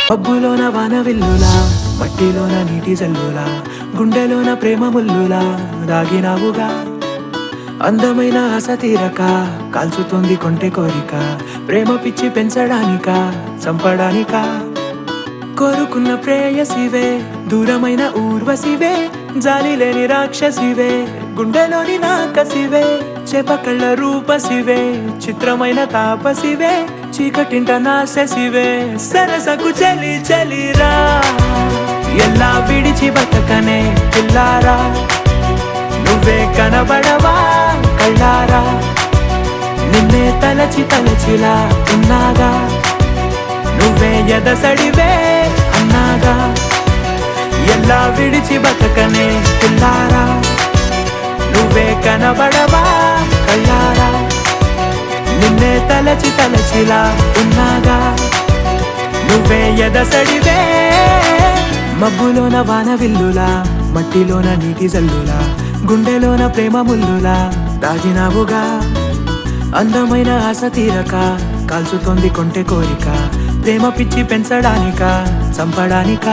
పబ్బులోన వాన విల్లులా, మట్టిలోన నీటి జల్లులా, గుండెలోన ప్రేమ ముల్లులా దాగినావుగా. అందమైన ఆశ తీరక కాల్చుతుంది కొంటె కోరిక, ప్రేమ పిచ్చి పెంచడానిక చంపడానిక. కోరుకున్న ప్రేయసివే, దూరమైన ఊర్వశివే, జాలి లేని రాక్షసివే, గుండెలోని నాకసివే, చేపకళ్ళ రూపసివే, చిత్రమైన తాపసివే, చీకటింట నాశసివే, సరసకు చలి చలిరా. ఎలా విడిచి బతకనే పిల్లారా, నువ్వే కనబడవా కళ్ళారా, నిన్నే తలచి తలచిలా ఉన్నాగా, నువ్వే ఎదసడివే అన్నాగా. ఎలా విడిచి బతకనే పిల్లారా, నువ్వే కనబడవా కళ్ళారా, నిన్నే తలచి తలచిలా ఉన్నాగా, నువ్వే ఎదసడివే. మబ్బులోన వాన విల్లులా, మట్టిలోన నీటి జల్లులా, గుండెలోన ప్రేమ ముల్లులా దాగినావుగా. అందమైన ఆశ తీరక కాల్చుతోంది కొంటె కోరిక, ప్రేమ పిచ్చి పెంచడానిక చంపడానిక.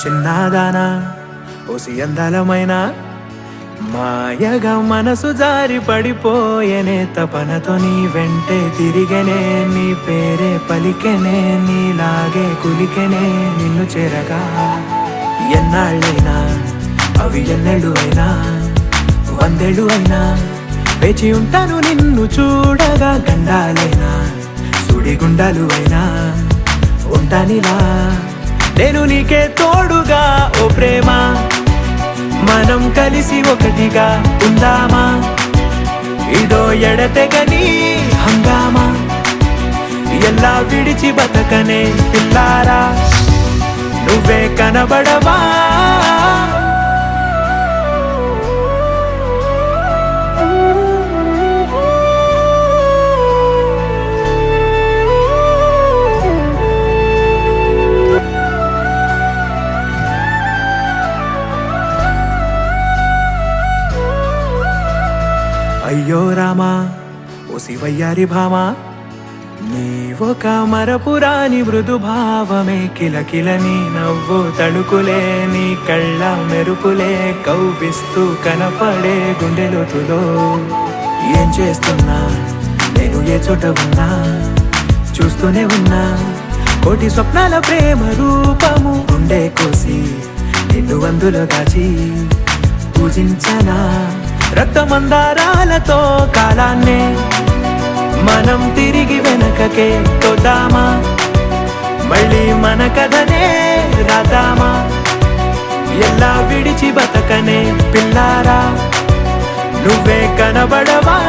చిన్నదానా ఓసి అందలమైన, మాయగా మనసు జారి పడిపోయేనే, తపనతో నీ వెంటే తిరిగనే, నీ పేరే పలికెనే, నీలాగే కులికెనే నిన్ను చేరగా. ఎన్నాళ్ళైనా అవి ఎన్నెళ్ళు అయినా, 100 ఏళ్ళు అయినా వేచి ఉంటాను నిన్ను చూడగా. గండాలైనా సుడిగుండాలు అయినా ఉంటానిలా, నేను నీకే తోడుగా. ఓ ప్రేమ, మనం కలిసి ఒకటిగా ఉందామా, ఇదో ఎడతెగని హంగామా. ఎలా విడిచి బతకనే పిల్లారా, నువ్వే కనబడవా. అయ్యో రామా ఓ శివయ్యారి భామా, నీవొక మరపురాని మృదు భావమే, కిలకిలని నవ్వు తడుకులే, నీ కళ్ళ మెరుపులే కవ్విస్తూ కనపడే గుండెలోతులో. ఏం చేస్తున్నా నేను ఏ చోట ఉన్నా, చూస్తూనే ఉన్నా కోటి స్వప్నాల ప్రేమ రూపము. గుండె కోసి నిన్ను అందులో దాచి పూజించనా, రక్తమందారాలతో కాలాన్నే మనం తిరిగి వెనకకే తోద్దామా, మళ్ళీ మన కథనే రాద్దామా. ఎలా విడిచి బతకనే పిల్లారా, నువ్వే కనబడవా.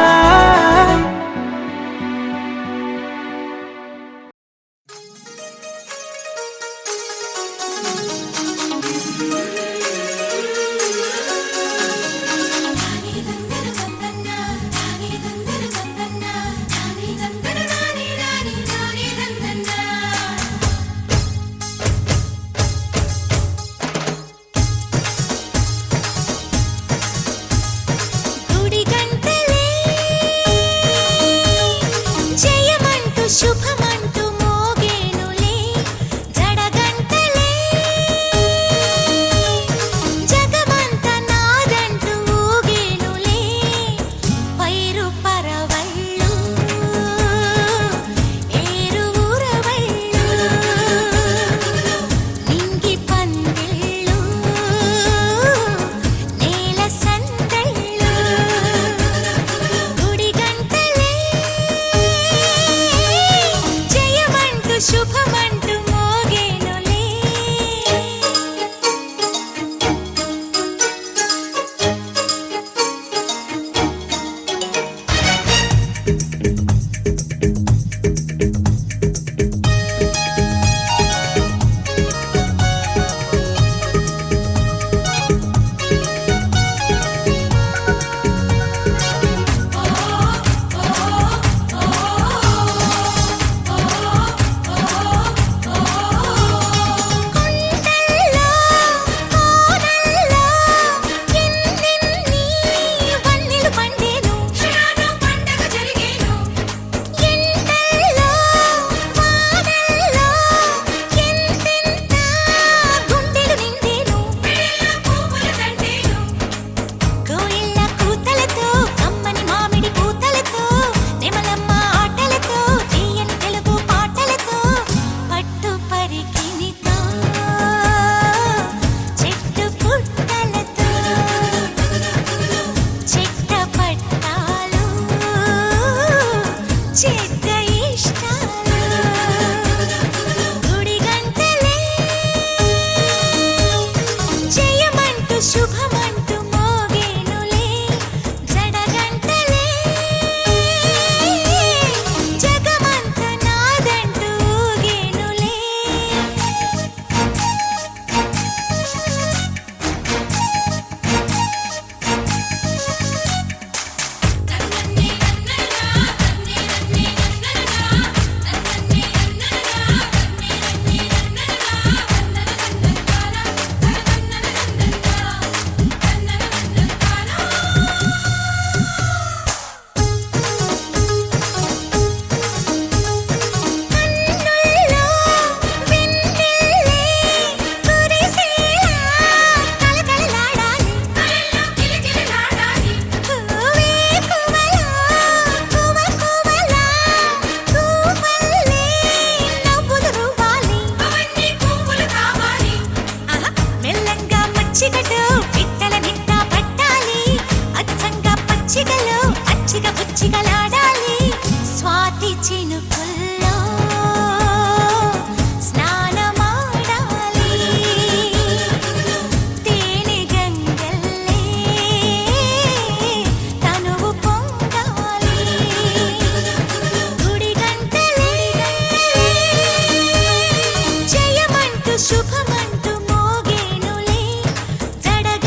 గుడి గంటలే మెల్లంగా మచ్చిగటు పిట్టల నిట్ట పట్టాలి అచ్చంగా పచ్చిగలు అచ్చిగ పుచ్చిగలాడాలి స్వాతి చినుకుల్లో స్నానమాడాలి తేనె గంగల్లే తనువు పొంగాలి గుడి గంటలే జయమంటూ శుభమంటూ మోగేనులే జడగంటలే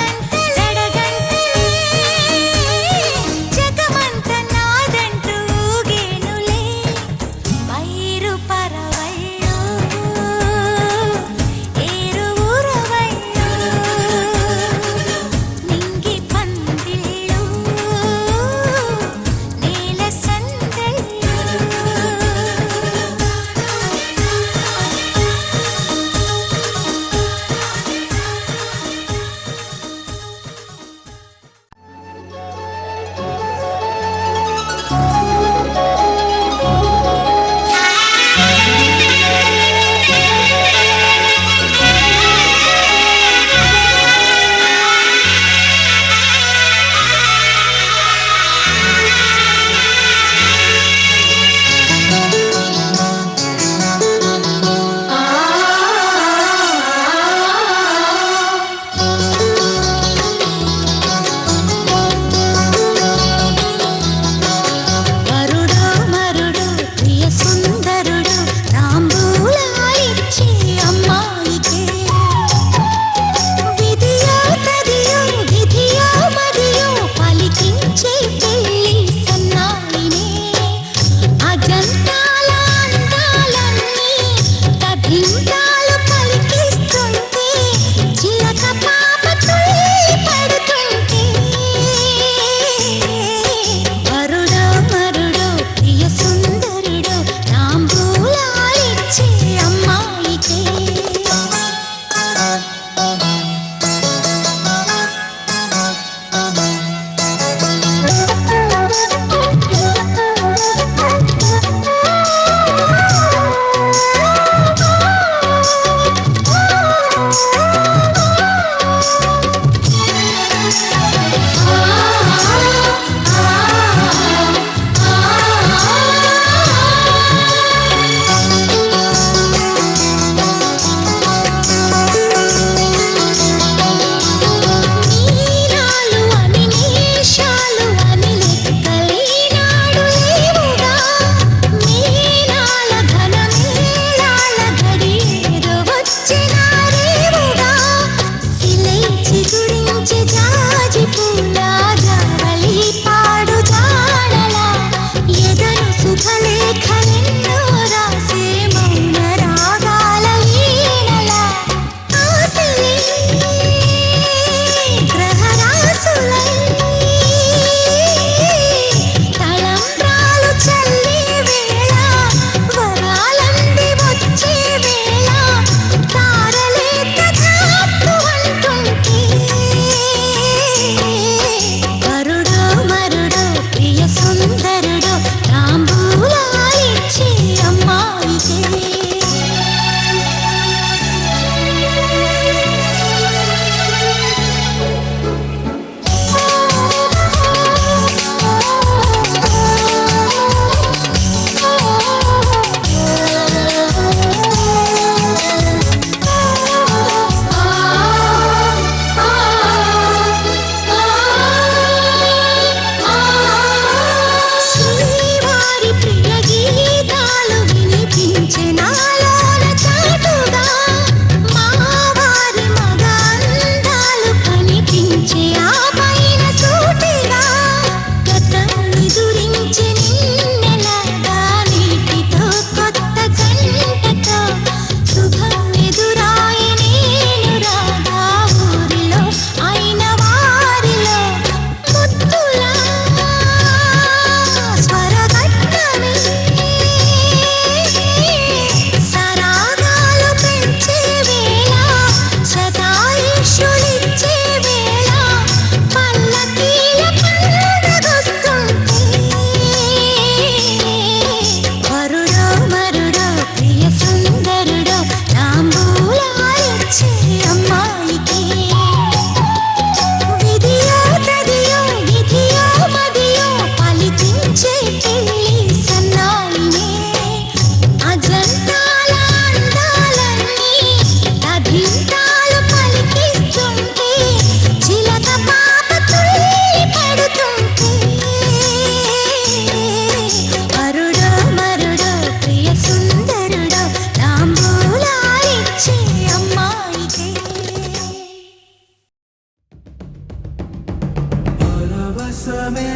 పరవశమే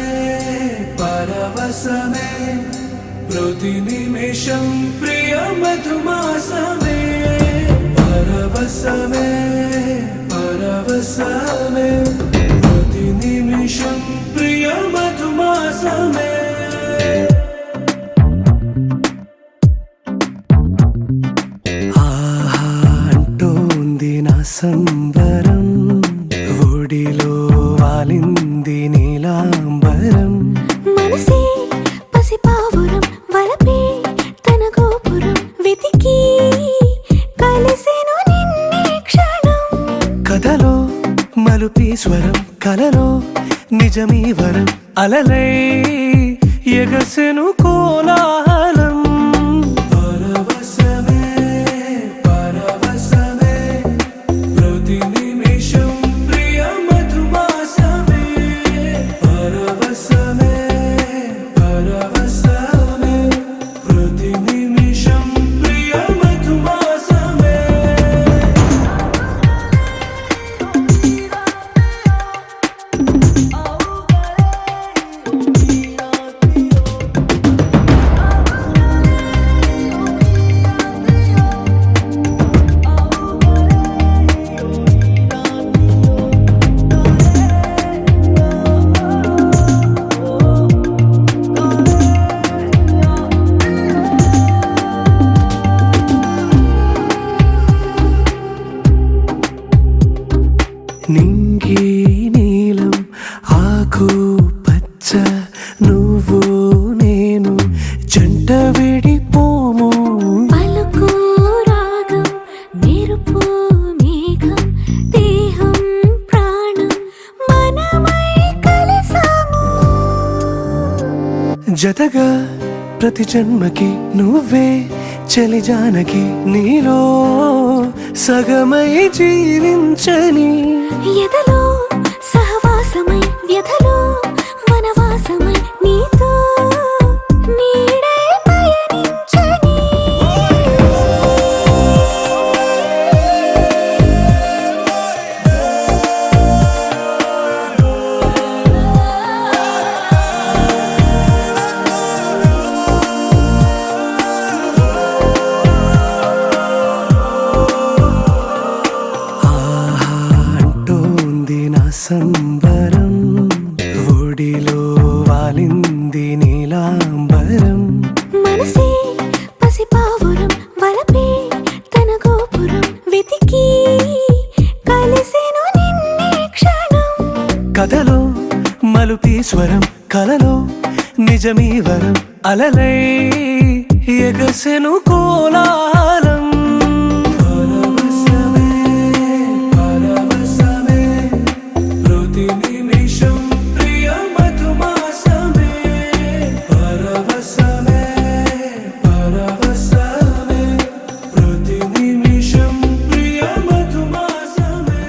పరవశమే ప్రతి నిమిషం ప్రియ మధుమాసమే పరవశమే పరవశమే ప్రతి నిమిషం ప్రియ మధుమాసమే ఆహా అంటోంది నా సంబరం ఒడిలో వాలింది నీలాంబరం మనసే పసిపావురం వలపే తన గోపురం వెతికి కలిసెను నిన్నే క్షణం కథలో మలుపీశ్వరం కలలో నిజమీ వరం అలలై ఎగసెను కోలాహలం పరవశమే పరవశమే ప్రతి నిమిషం ప్రియ మధుమాసమే పరవశమే పరవశమే ప్రతి నిమిషం ప్రియ మధుమాసమే నింగి నీలం ఆకు పచ్చ నువ్వు నేను జంట విడిపోము పలుకు రాగం మెరుపు మేఘం దేహం ప్రాణం మనమై కలిసాము జతగా ప్రతి జన్మకి నువ్వే చలి జానకి నీలో సగమై జీవించని ఎదలో సహవాసమై వ్యధలో వనవాసమై నీతో నీడై పయనించని ఆహా అంటోంది నా సంబరం ఒడిలో వాలింది నీలాంబరం మనసే పసిపావురం వలపే తన గోపురం వెతికి కలిసెను నిన్నే క్షణం కథలో మలుపీశ్వరం కలలో నిజమీ వరం అలలై ఎగసెను కోలాహలం పరవశమే పరవశమే ప్రతి నిమిషం ప్రియ మధుమాసమే పరవశమే పరవశమే ప్రతి నిమిషం ప్రియ మధుమాసమే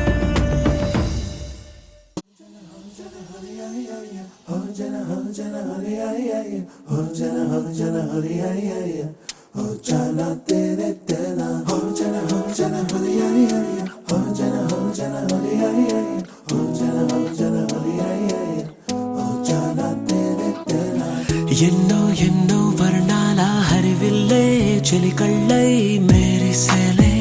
ఎన్నో ఎన్నో వర్ణాల హరివిల్లే చెలికళ్ళై మేరిసేలే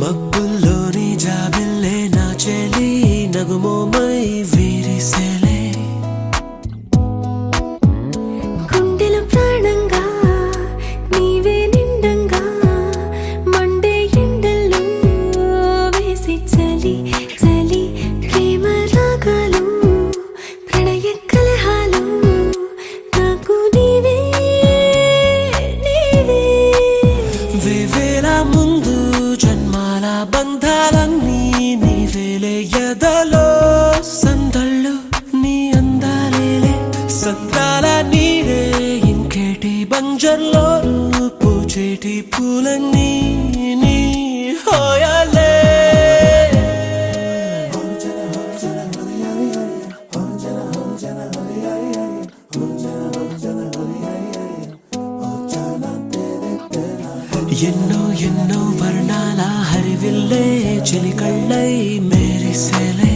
మబ్బుల్లోని జాబిల్లే నా చెలి నగుమోమై వీరిసేలే గుండెల ప్రాణంగా నీవే నిండంగా మండే ఎండల్లో వేసి చలి చలి ప్రేమ రాగాలు ప్రణయ కలహాలు నాకు నీవే నీవే వేవేల ముందు జన్మాల బంధాలన్నీ నీవేలే ఎదలో సందళ్ళు నీ అందాలేలే సందాల నీరే ఇంకేటి బంజర్లో పూచేటి పూలన్నీ నీ హోయాలే ఎన్నో ఎన్నో వర్ణాల హరివిల్లే చెలికళ్ళై మేరిసేలే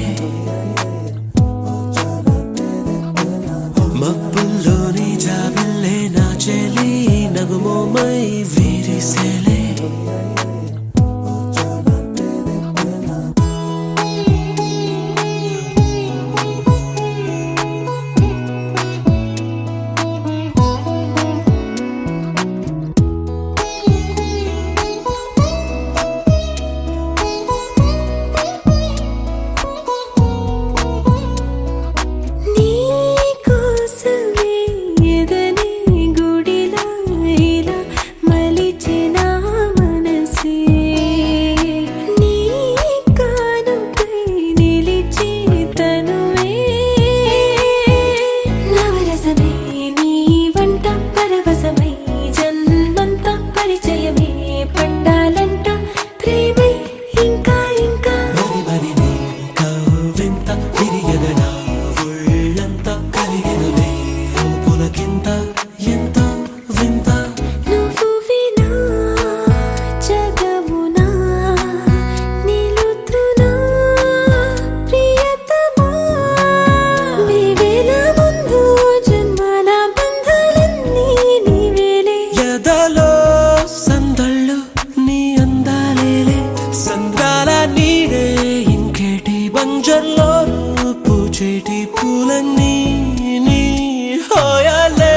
మెరిసేలే పూచేటి పూలన్నీ నీ హోయాలే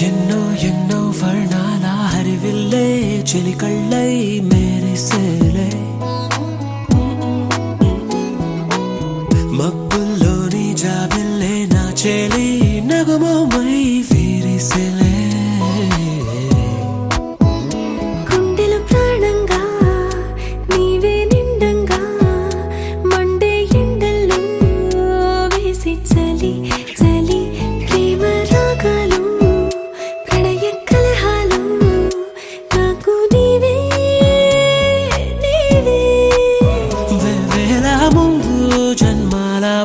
ఎన్నో ఎన్నో వర్ణాల హరివిల్లే చెలికళ్ళై మెరిసేలే మబ్బుల్లోని జాబిల్లే నా చెలి నగుమోమై విరిసేలే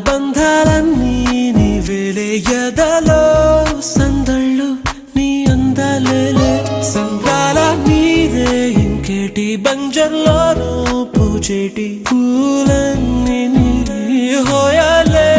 బంధాలన్నీ నీవేలే ఎదలో సందళ్ళు నీ అందాలేలే సంద్రాల నీదే ఇంకేటి బంజర్లోనూ పూచేటి పూలన్నీ నీ హోయాలే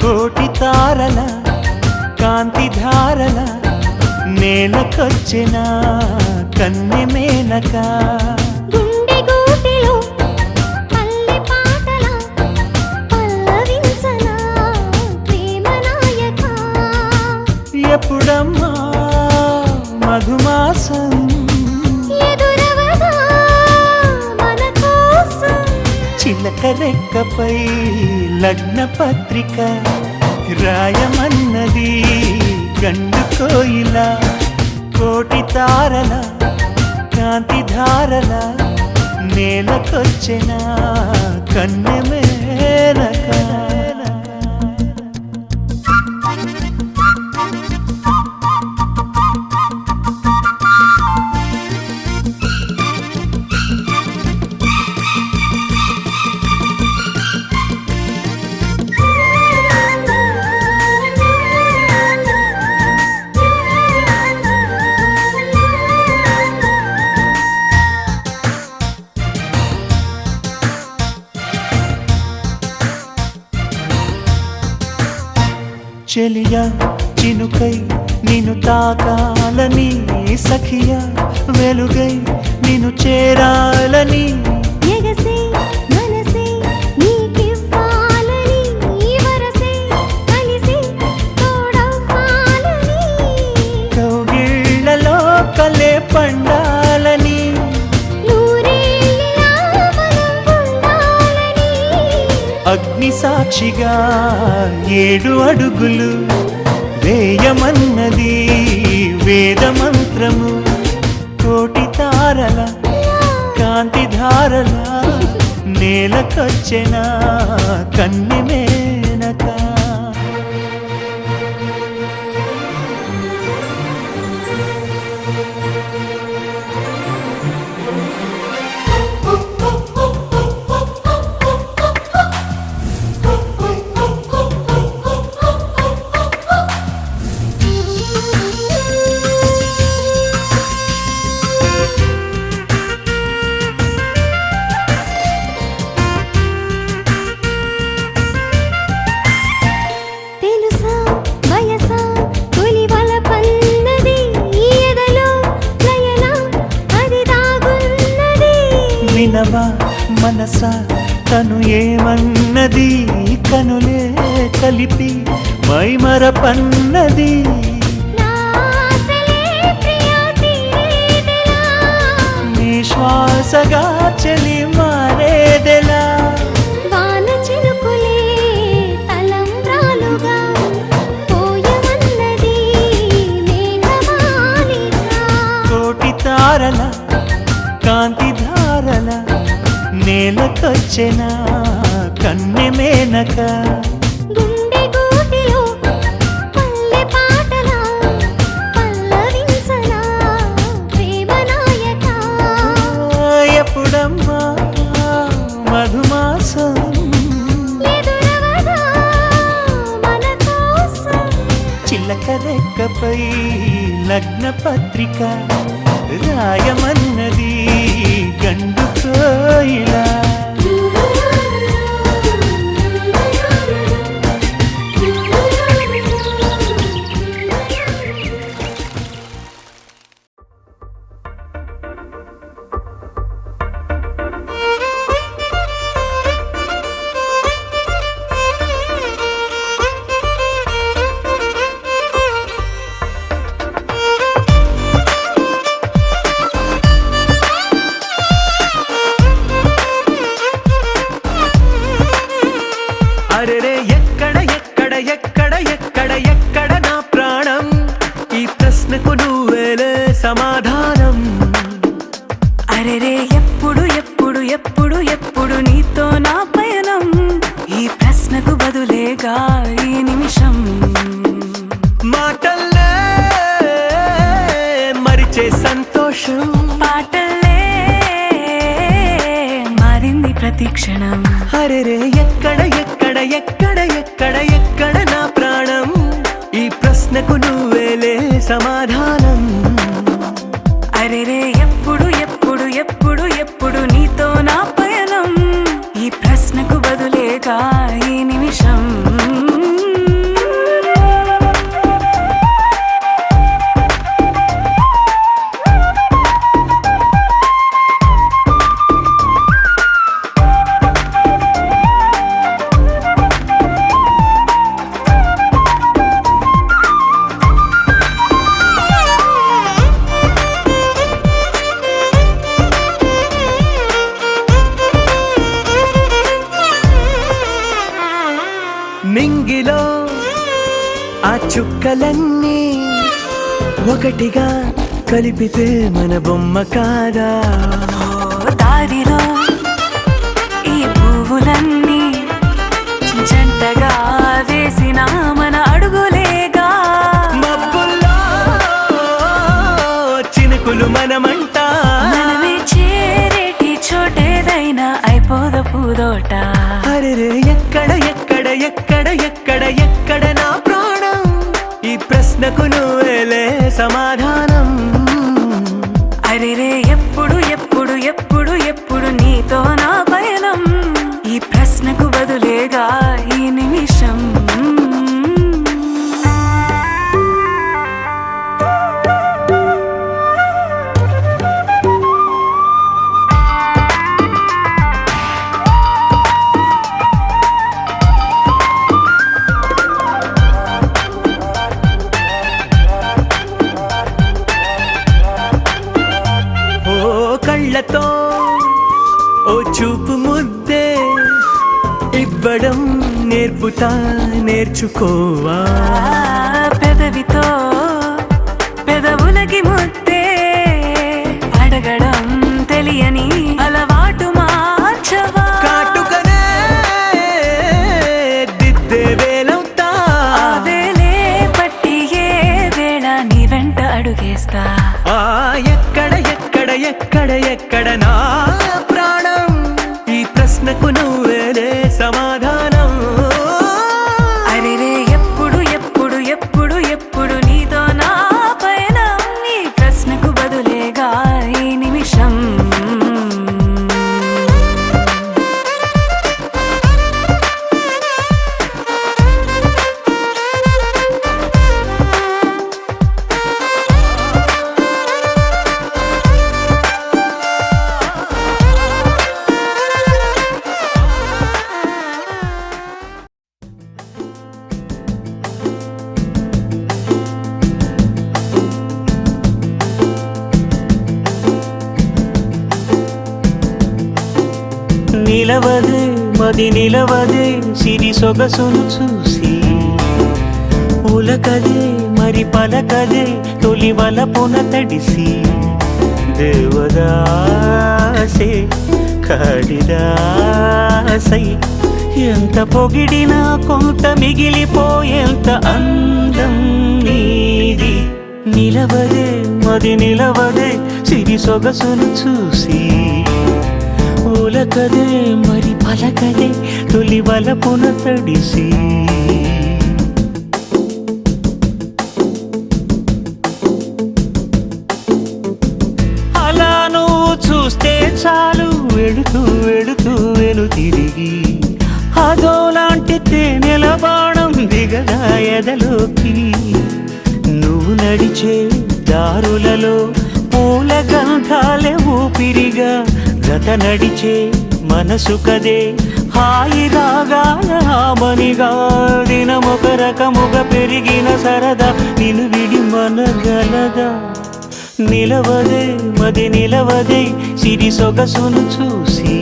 కోటి తారల కాంతి ధారల నేలకొచ్చిన కన్నె మేనక గుండె గూటిలో పల్లె పాటల పల్లవించన ప్రేమ నాయక ఎప్పుడమ్మా మధుమాసం ఎదురవగా మన కోసం చిలక రెక్కపై లగ్న పత్రిక రాయమన్నది గండు కోయిల కోటి తారల కాంతి ధారల నేలకొచ్చిన కన్నె మేనక చెలియా చినుకై నిన్ను తాకాలని సఖియా వెలుగై నిన్ను చేరాలని ఎగసే మనసే నీకివ్వాలని వరసే కలిసి తోడవ్వాలని కౌగిళ్ళలో కలే పండాలని నూరేళ్ళ మనం ఉండాలని అగ్ని సాక్షిగా 7 అడుగులు వేయమన్నది వేద మంత్రము కోటి తారల కాంతి ధారలా నేలకొచ్చెనా కన్నె మేనక. తెలుసా వయసా తొలివల పన్నది ఈ ఎదలో లయలా అది దాగున్నది. వినవా మనసా తను ఏమన్నది, కనులే కలిపి మైమరపన్నది. నా ఆశలే ప్రియా తీరేదెలా, నీ శ్వాసగా చెలి మారేదెలా. వాన చినుకులే తలంబ్రాలుగా పోయమన్నది మేఘమాలిక. కోటి తారల కాంతి ధారల నేలకొచ్చెనా కన్నె మేనక. గుండె గూటిలో పల్లె పాటలా పల్లవించనా ప్రేమ నాయక. ఎప్పుడమ్మా మధుమాసం ఎదురవదా మన కోసం చిల్లక రెక్కపై లగ్న పత్రిక రాయమన్నది గండు కోయిలా. అరెరే ఎక్కడ ఎక్కడ ఎక్కడ ఎక్కడ ఎక్కడ నా ప్రాణం, ఈ ప్రశ్నకు నువ్వేలే సమాధానం. అరెరే ఎప్పుడు ఎప్పుడు ఎప్పుడు ఎప్పుడు నీతో నా పయనం, ఈ ప్రశ్నకు బదులేగా ఈ నిమిషం. మాటల్లే మరిచే సంతోషం, పాటల్లే మారింది ప్రతి క్షణం. అరెరే ఎక్కడ ఎక్కడ ఎక్కడ ఎక్కడ ఎక్కడ నా ప్రాణం, ఈ ప్రశ్నకు నువ్వేలే సమాధానం. అరెరే ఎప్పుడు ఎప్పుడు ఎప్పుడు ఎప్పుడు నీతో నా పయనం, ఈ ప్రశ్నకు బదులేగా ఈ నిమిషం. మింగిలో ఆ చుక్కలన్నీ ఒకటిగా కలిపితే మన బొమ్మ కాదా. దారిలో ఈ పువ్వులన్నీ జంటగా వేసిన మన అడుగులేగా. మబ్బుల్లో చినుకులు మనమంట, మనమే చేరేటి చోటేదైనా అయిపోద పూదోట. అరెరే ఎక్కడ ఎక్కడ ఎక్కడ ఎక్కడ ఎక్కడ నా ప్రాణం, ఈ ప్రశ్నకు నువ్వేలే సమాధానం. అరెరే ఎప్పుడు ఎప్పుడు ఎప్పుడు ఎప్పుడు నీతో నా పయనం, ఈ ప్రశ్నకు బదులేగా ఈ నిమిషం. కళ్ళతో ఓ చూపు ముద్దే ఇవ్వడం నేర్పుతా నేర్చుకోవా. పెదవితో పెదవులకి ముద్దే అడగడం తెలియని ప్రశ్నకు నువ్వేలే సమాధానం. అరెరే ఎప్పుడు ఎప్పుడు ఎప్పుడు ఎప్పుడు నీతో నా పయనం, ఈ ప్రశ్నకు బదులేగా ఈ నిమిషం. నిలవదే మది నిలవదే సిరి సొగసును చూసి, ఉలకదే మరి పలకదే తొలి వలపున తడిసి, దేవదాసే కాళిదాసై ఎంత పొగిడినా కొంత మిగిలిపోయేంత అందం నీది. నిలవదే మది నిలవదే సిరి సొగసును చూసి, ఉలకదే మరి పలకదే తొలి వలపున తడిసి. అలా నువ్వు చూస్తే చాలు వెళుతూ వెళుతూ వెను తిరిగి, అదోలాంటి తేనెల బాణం దిగదా ఎదలోకి. నువ్వు నడిచే దారులలో పూల గంధాలే ఊపిరిగా, జత నడిచే మనసు కదే హాయి రాగాల హామనిగా. దినమొక రకముగా పెరిగిన సరదా నిన్ను విడి మనగలదా. నిలవదే మది నిలవదే సిరి సొగసును చూసి,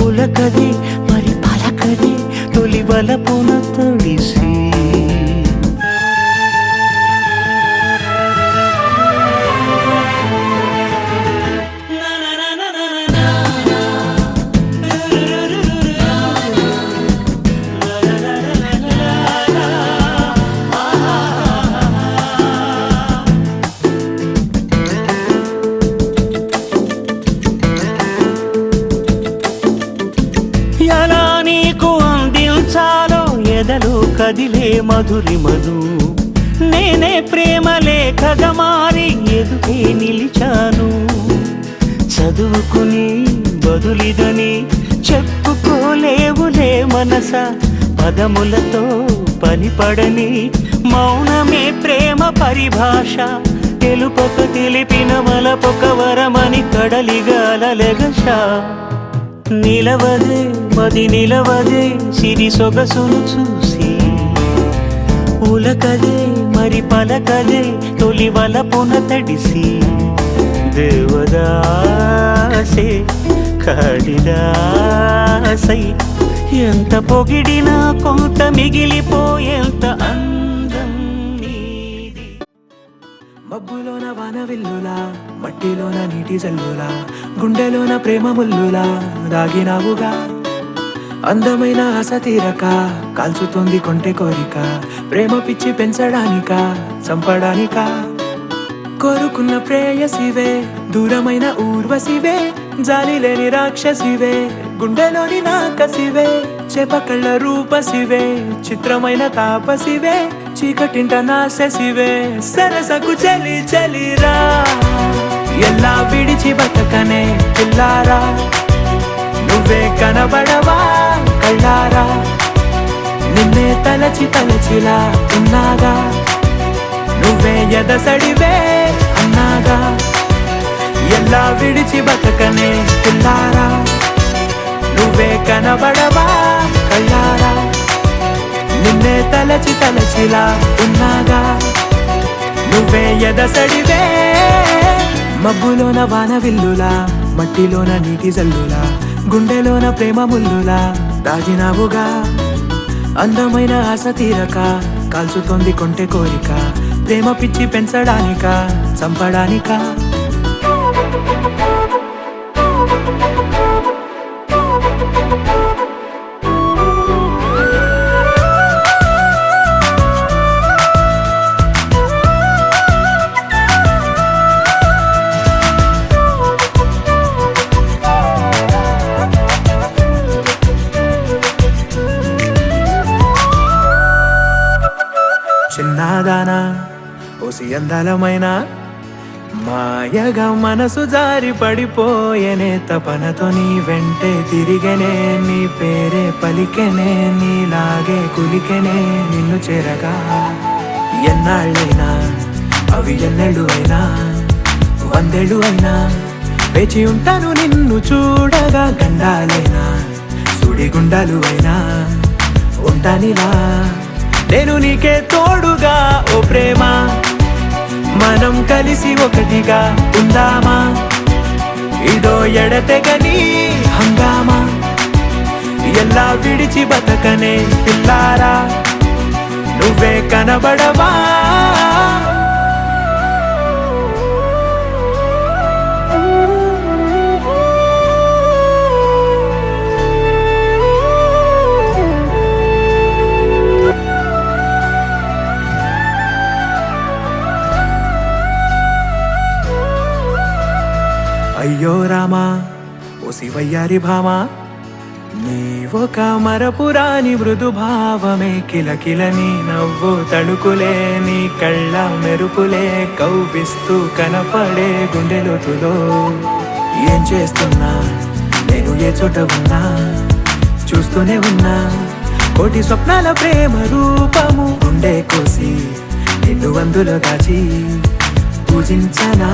ఉలకదే మరి పలకదే తొలి వలపున తడిసి. ఎలా నీకు అందించాలో ఎదలో కదిలే మధురిమను, నేనే ప్రేమ లేఖగా మారి ఎదుటే నిలిచాను. చదువుకుని బదులిదని చెప్పుకోలేవులే మనస, పదములతో పనిపడని మౌనమే ప్రేమ పరిభాష. తెలుపొక తెలిపిన మలపొక వరమని కడలిగాలెగష. నిలవదే మది నిలవదే సిరి సొగసును చూసి, ఉలకదే మరి పలకదే తొలి వలపున తడిసి, దేవదాసే కాళిదాసై ఎంత పొగిడినా కొంత మిగిలిపోయేంత అందం నీది. మబ్బులోన వానవిల్లులా, మట్టిలోన నీటి జల్లులా, గుండెలోన ప్రేమ ముల్లులా దాగినావుగా. అందమైన ఆశ తీరక కాల్చుతుంది కొంటె కోరిక, ప్రేమ పిచ్చి పెంచడానిక చంపడానిక. కోరుకున్న ప్రేయసివే, దూరమైన ఊర్వశివే, జాలి లేని రాక్షసివే, గుండెలోని నాకసివే, చేపకళ్ళ రూపసివే, చిత్రమైన తాపసివే, చీకటింట నాశసివే, సరసకు చలి చలిరా. ఎలా విడిచి బతకనే పిల్లారా, నువ్వే కనబడవా కళ్ళారా. నిన్నే తలచి తలచిలా ఉన్నాగా, నువ్వే ఎదసడివే అన్నాగా. ఎలా విడిచి బతకనే పిల్లారా, నువ్వే కనబడవా కళ్ళారా. నిన్నే తలచి తలచిలా ఉన్నాగా, నువ్వే ఎదసడివే. మబ్బులోన వానవిల్లులా, మట్టిలోన నీటి జల్లులా, గుండెలోన ప్రేమ ముల్లులా దాగినావుగా. అందమైన ఆశ తీరక కాల్చుతోంది కొంటె కోరిక, ప్రేమ పిచ్చి పెంచడానిక చంపడానిక. చిన్నదానా ఓసి అందలమైన మాయగా మనసు జారి పడిపోయేనే తపనతో నీ వెంటే తిరిగనే నీ పేరే పలికెనే నీలాగే కులికెనే నిన్ను చేరగా ఎన్నాళ్ళైనా అవి ఎన్నెళ్ళు అయినా వందేళ్ళు అయినా వేచి ఉంటాను నిన్ను చూడగా గండాలైనా సుడిగుండాలు అయినా ఉంటానిలా నేను నీకే తోడుగా ఓ ప్రేమ మనం కలిసి ఒకటిగా ఉందామా ఇదో ఎడతెగని హంగామా ఎలా విడిచి బతకనే పిల్లారా నువ్వే కనబడవా అయ్యో రామా ఓ శివయ్యారి భామా నీవొక మరపురాని మృదు భావమే కిలకిలని నవ్వు తడుకులే నీ కళ్ళ మెరుపులే కవ్విస్తూ కనపడే గుండెలోతులో ఏం చేస్తున్నా నేను ఏ చోట ఉన్నా చూస్తూనే ఉన్నా కోటి స్వప్నాల ప్రేమ రూపము గుండె కోసి నిన్ను అందులో దాచి పూజించనా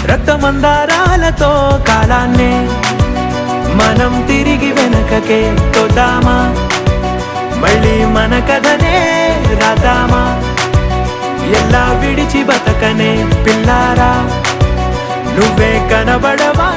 రక్తమందారాలతో కాలాన్నే మనం తిరిగి వెనకకే తోద్దామా మళ్ళీ మన కథనే రాద్దామా ఎలా విడిచి బతకనే పిల్లారా నువ్వే కనబడవా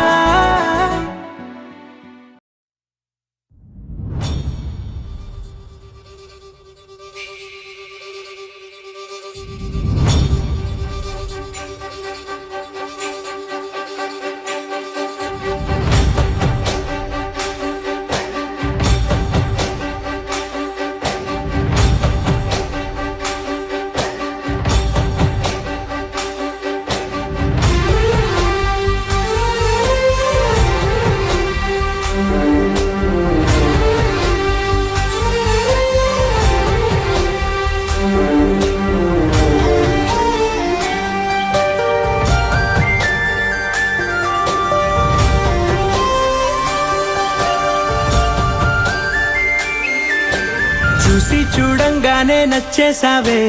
చూసి చూడంగానే నచ్చేసావే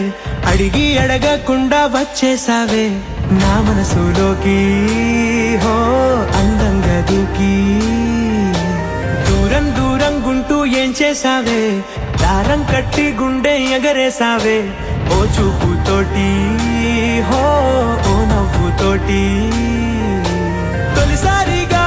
అడిగి అడగకుండా వచ్చేసావే నా మనసులోకి హో అందంగా దూకి దూరం దూరం గుంటూ ఏం చేసావే దారం కట్టి గుండె ఎగరేసావే ఓ చూపుతోటి హో ఓ నవ్వుతోటి తొలిసారిగా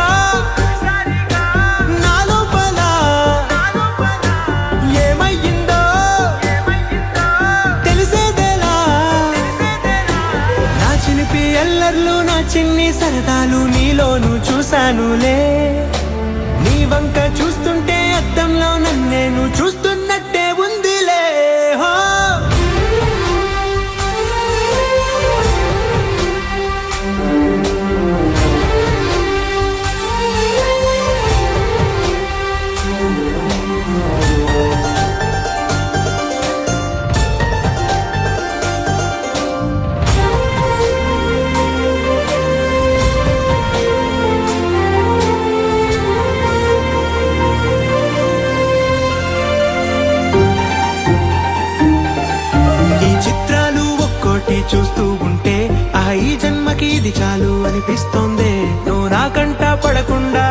నా చిన్ని సరదాలు నీలోను చూశానులే నీ వంక చూస్తుంటే అద్దంలో నన్నేను చూస్తున్నట్టే ఉందిలే హో చూస్తూ ఉంటే ఈ జన్మకి ఇది చాలు అనిపిస్తోంది నువ్వు నాకంట పడకుండా